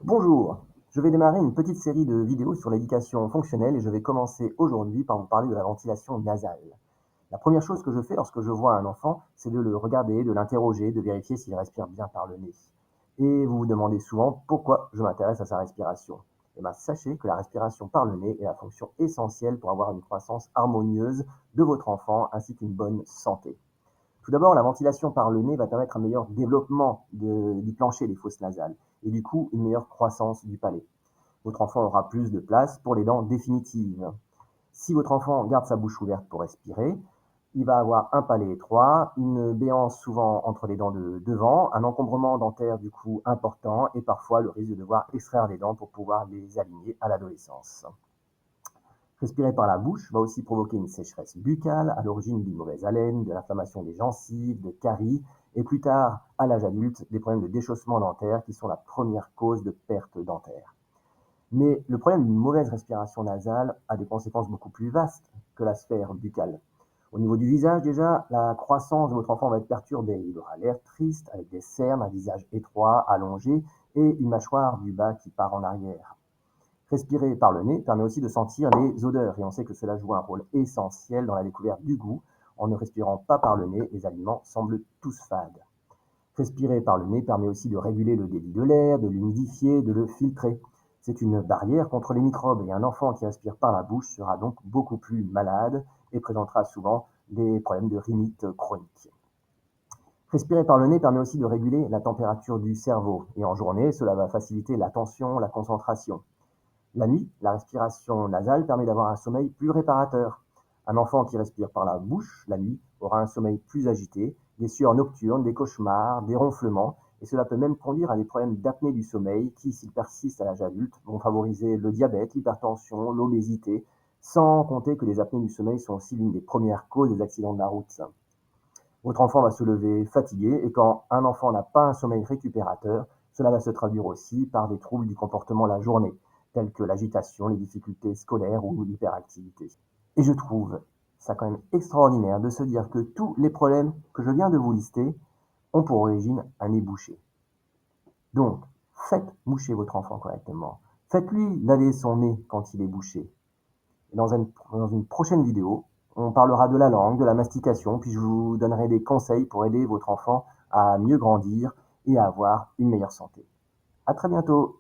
Bonjour, je vais démarrer une petite série de vidéos sur l'éducation fonctionnelle et je vais commencer aujourd'hui par vous parler de la ventilation nasale. La première chose que je fais lorsque je vois un enfant, c'est de le regarder, de l'interroger, de vérifier s'il respire bien par le nez. Et vous vous demandez souvent pourquoi je m'intéresse à sa respiration. Eh bien, sachez que la respiration par le nez est la fonction essentielle pour avoir une croissance harmonieuse de votre enfant ainsi qu'une bonne santé. Tout d'abord, la ventilation par le nez va permettre un meilleur développement du plancher des fosses nasales et du coup une meilleure croissance du palais. Votre enfant aura plus de place pour les dents définitives. Si votre enfant garde sa bouche ouverte pour respirer, il va avoir un palais étroit, une béance souvent entre les dents de devant, un encombrement dentaire du coup important et parfois le risque de devoir extraire les dents pour pouvoir les aligner à l'adolescence. Respirer par la bouche va aussi provoquer une sécheresse buccale, à l'origine d'une mauvaise haleine, de l'inflammation des gencives, de caries, et plus tard, à l'âge adulte, des problèmes de déchaussement dentaire qui sont la première cause de perte dentaire. Mais le problème d'une mauvaise respiration nasale a des conséquences beaucoup plus vastes que la sphère buccale. Au niveau du visage, déjà, la croissance de votre enfant va être perturbée. Il aura l'air triste, avec des cernes, un visage étroit, allongé, et une mâchoire du bas qui part en arrière. Respirer par le nez permet aussi de sentir les odeurs et on sait que cela joue un rôle essentiel dans la découverte du goût. En ne respirant pas par le nez, les aliments semblent tous fades. Respirer par le nez permet aussi de réguler le débit de l'air, de l'humidifier, de le filtrer. C'est une barrière contre les microbes et un enfant qui respire par la bouche sera donc beaucoup plus malade et présentera souvent des problèmes de rhinite chronique. Respirer par le nez permet aussi de réguler la température du cerveau et en journée, cela va faciliter l'attention, la concentration. La nuit, la respiration nasale permet d'avoir un sommeil plus réparateur. Un enfant qui respire par la bouche la nuit aura un sommeil plus agité, des sueurs nocturnes, des cauchemars, des ronflements, et cela peut même conduire à des problèmes d'apnée du sommeil qui, s'ils persistent à l'âge adulte, vont favoriser le diabète, l'hypertension, l'obésité, sans compter que les apnées du sommeil sont aussi l'une des premières causes des accidents de la route. Votre enfant va se lever fatigué et quand un enfant n'a pas un sommeil récupérateur, cela va se traduire aussi par des troubles du comportement la journée, tels que l'agitation, les difficultés scolaires ou l'hyperactivité. Et je trouve ça quand même extraordinaire de se dire que tous les problèmes que je viens de vous lister ont pour origine un nez bouché. Donc, faites moucher votre enfant correctement. Faites-lui laver son nez quand il est bouché. Et dans une prochaine vidéo, on parlera de la langue, de la mastication, puis je vous donnerai des conseils pour aider votre enfant à mieux grandir et à avoir une meilleure santé. À très bientôt!